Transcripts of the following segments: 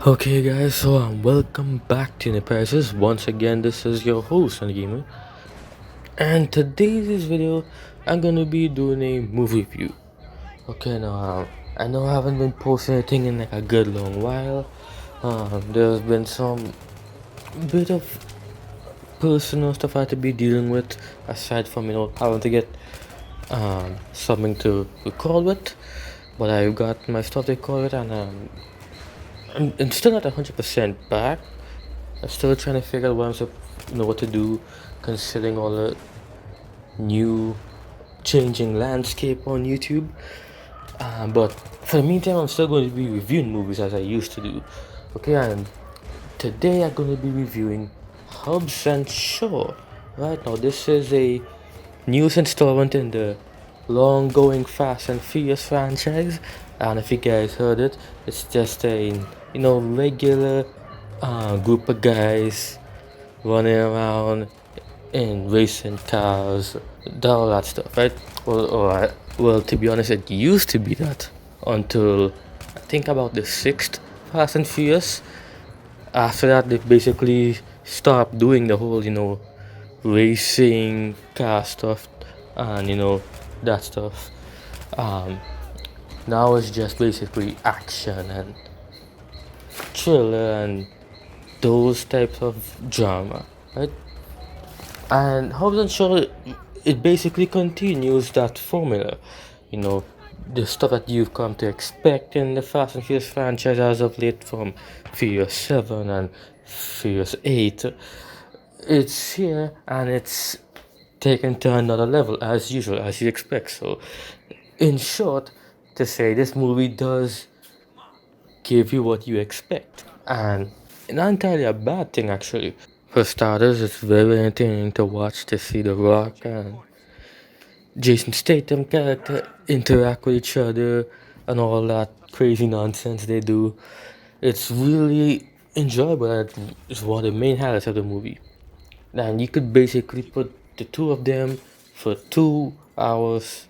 Okay, guys, so welcome back to the Prices. Once again, this is your host, Gamer, and today's video, I'm gonna be doing a movie review. Okay, now I know I haven't been posting anything in like a good long while. There's been some bit of personal stuff I had to be dealing with, aside from having to get something to record with. But I got my stuff to record with, and I'm still not 100% back. I'm still trying to figure out what to do, considering all the new changing landscape on YouTube. But for the meantime, I'm still going to be reviewing movies as I used to do. Okay, and today I'm going to be reviewing Hobbs and Shaw. Right now, this is a newest installment in the long-going Fast and Furious franchise. And if you guys heard it, it's just a regular group of guys running around in racing cars, all that stuff, right? Well, to be honest, it used to be that until I think about the sixth Fast and Furious. After that, they basically stopped doing the whole, racing car stuff and that stuff. Um, Now it's just basically action and thriller and those types of drama, right? And Hobbs and Shaw, it basically continues that formula, you know, the stuff that you've come to expect in the Fast and Furious franchise as of late from Furious 7 and Furious 8. It's here and it's taken to another level as usual, as you expect. So, in short, to say this movie does give you what you expect, and not entirely a bad thing actually. For starters, it's very entertaining to watch to see The Rock and Jason Statham character interact with each other and all that crazy nonsense they do. It's really enjoyable and it's one of the main highlights of the movie. And you could basically put the two of them for 2 hours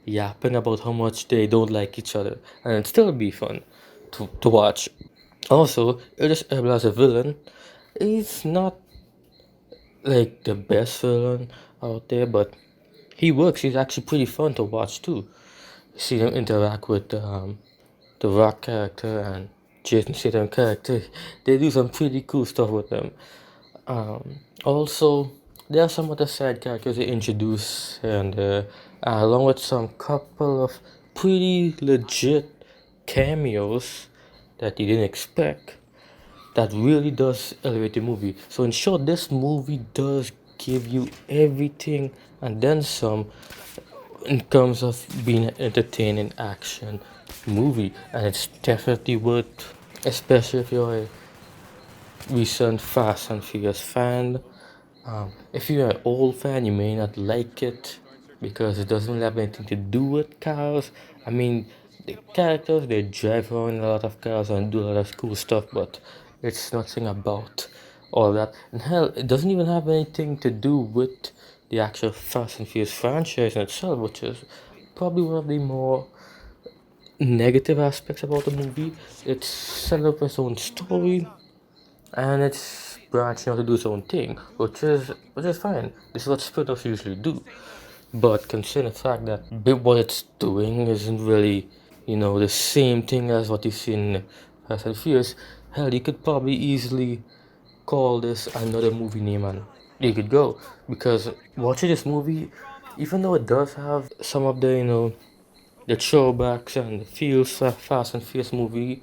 yapping about how much they don't like each other, and it'd still be fun to watch. Also, Idris Elba as a villain is not like the best villain out there, but he works. He's actually pretty fun to watch too. See him interact with the Rock character and Jason Statham character. They do some pretty cool stuff with them. Also, there are some other side characters they introduce, and along with some couple of pretty legit cameos that you didn't expect, that really does elevate the movie. So, in short, this movie does give you everything and then some in terms of being an entertaining action movie, and it's definitely worth, especially if you're a recent Fast and Furious fan. If you're an old fan, you may not like it because it doesn't really have anything to do with cars. I mean, the characters they drive around in a lot of cars and do a lot of cool stuff, but it's nothing about all that. And hell, it doesn't even have anything to do with the actual Fast and Furious franchise in itself, which is probably one of the more negative aspects about the movie. It's set up its own story and it's branching out to do its own thing, which is fine. This is what spin-offs usually do. But considering the fact that what it's doing isn't really, the same thing as what you see in Fast and Furious, hell, you could probably easily call this another movie name and you could go. Because watching this movie, even though it does have some of the throwbacks and the feels Fast and Furious movie,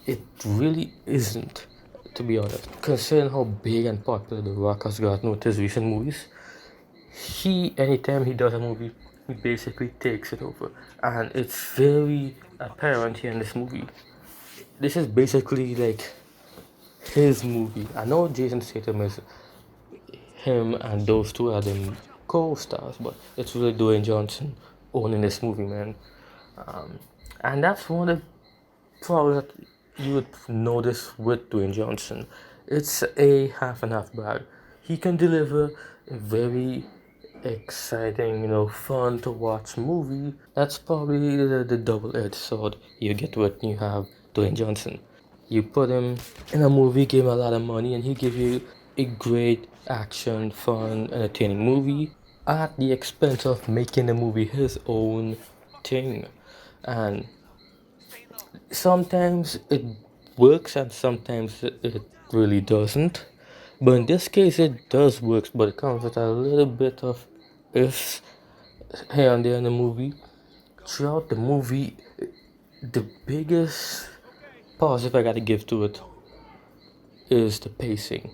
it really isn't, to be honest. Considering how big and popular The Rock has gotten with his recent movies, anytime he does a movie, he basically takes it over. And it's very apparent here in this movie. This is basically like his movie. I know Jason Statham is him and those two are the co-stars, but it's really Dwayne Johnson owning this movie, man. Um, and that's one of the problems that you would notice with Dwayne Johnson. It's a half and half bag. He can deliver a very exciting, fun to watch movie. That's probably the double-edged sword you get when you have Dwayne Johnson. You put him in a movie, give him a lot of money, and he give you a great action, fun, entertaining movie at the expense of making the movie his own thing. And sometimes it works and sometimes it really doesn't. But in this case, it does work, but it comes with a little bit of ifs here and there in the movie. Throughout the movie, the biggest positive I gotta give to it is the pacing.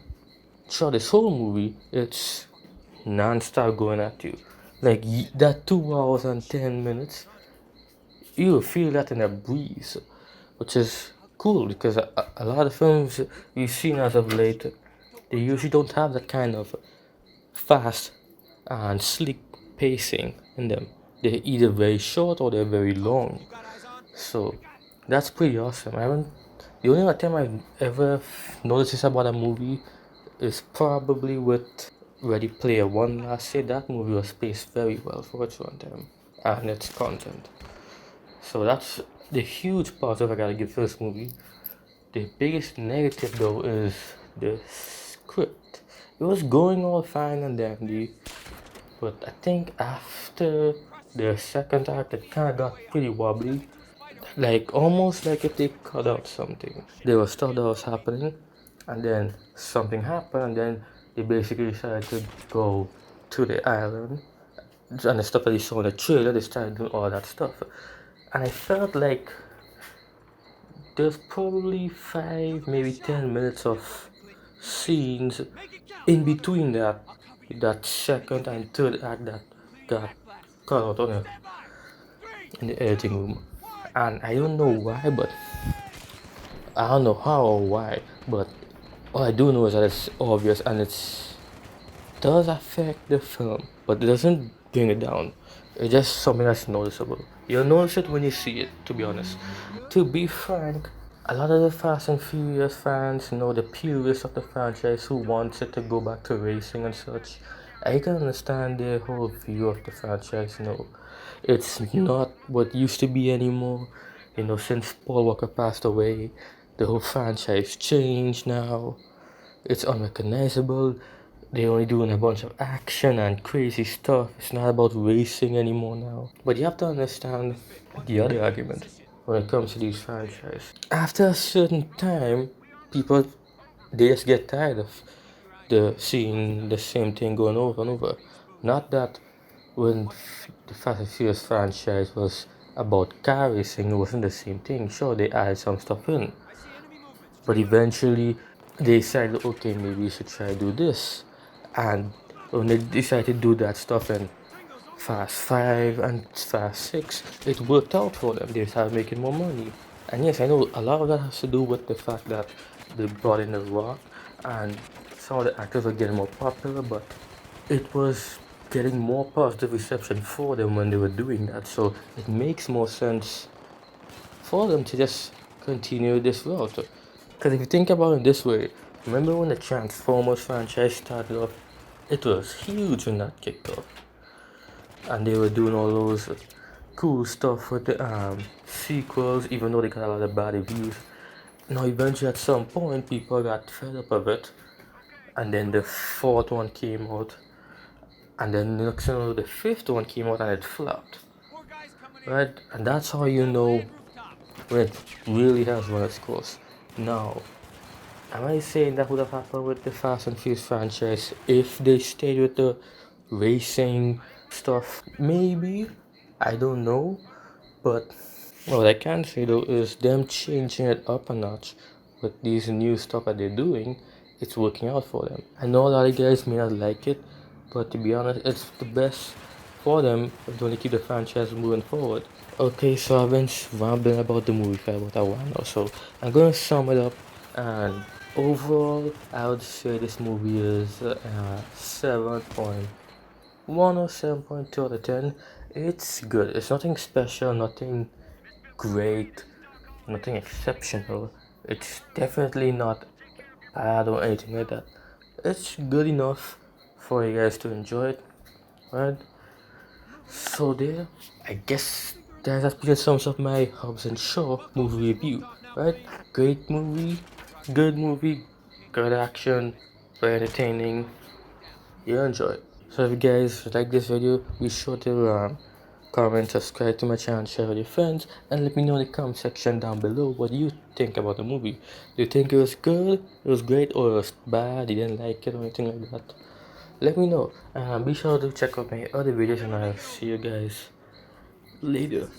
Throughout this whole movie, it's non-stop going at you. Like that 2 hours and 10 minutes, you feel that in a breeze, which is cool because a lot of films we've seen as of late, they usually don't have that kind of fast and slick pacing in them. They're either very short or they're very long. So that's pretty awesome. I haven't. The only other time I've ever noticed this about a movie is probably with Ready Player One last year. That movie was paced very well for its runtime and its content. So that's the huge positive I gotta give to this movie. The biggest negative though is the script. It was going all fine and dandy, but I think after the second act it kinda got pretty wobbly. Like almost like if they cut out something. There was stuff that was happening and then something happened and then they basically decided to go to the island and the stuff that you saw in the trailer, they started doing all that stuff. And I felt like there's probably 5, maybe 10 minutes of scenes in between that second and third act that got cut out on it in the editing room. And I don't know why, but I don't know how or why, but all I do know is that it's obvious and it does affect the film, but it doesn't bring it down. It's just something that's noticeable. You'll notice it when you see it, to be honest. To be frank, a lot of the Fast and Furious fans, the purists of the franchise who wants it to go back to racing and such, I can understand their whole view of the franchise. It's not what used to be anymore. Since Paul Walker passed away, the whole franchise changed now. It's unrecognizable. They're only doing a bunch of action and crazy stuff. It's not about racing anymore now. But you have to understand the other argument when it comes to these franchises. After a certain time, people they just get tired of seeing the same thing going over and over. Not that when the Fast and Furious franchise was about car racing, it wasn't the same thing. Sure, they added some stuff in, but eventually they decided, okay, maybe we should try to do this. And when they decided to do that stuff in Fast 5 and Fast 6, it worked out for them. They started making more money. And yes, I know a lot of that has to do with the fact that they brought in The Rock and some of the actors were getting more popular, but it was getting more positive reception for them when they were doing that. So it makes more sense for them to just continue this route. Because if you think about it this way, remember when the Transformers franchise started off? It was huge when that kicked off. And they were doing all those cool stuff with the sequels, even though they got a lot of bad reviews. Now, eventually, at some point, people got fed up of it. And then the fourth one came out. And then next thing you know, the fifth one came out and it flopped. Right? And that's how you know when it really has run its course. Now, am I saying that would have happened with the Fast and Furious franchise if they stayed with the racing stuff? Maybe. I don't know. But what I can say though is them changing it up a notch with these new stuff that they're doing, it's working out for them. I know a lot of guys may not like it, but to be honest, it's the best for them if they want to keep the franchise moving forward. Okay, so I've been rambling about the movie for about a while now, so I'm gonna sum it up. And overall, I would say this movie is 7.1 or 7.2 out of 10. It's good. It's nothing special, nothing great, nothing exceptional. It's definitely not bad or anything like that. It's good enough for you guys to enjoy it, right? So there, I guess that pretty much sums up my Hobbs and Shaw movie review. right? Great movie, good action, very entertaining. You enjoy. So if you guys like this video, be sure to comment, subscribe to my channel, share with your friends, and let me know in the comment section down below what you think about the movie. Do you think it was good, it was great, or it was bad, you didn't like it, or anything like that? Let me know. Be sure to check out my other videos, and I'll see you guys later.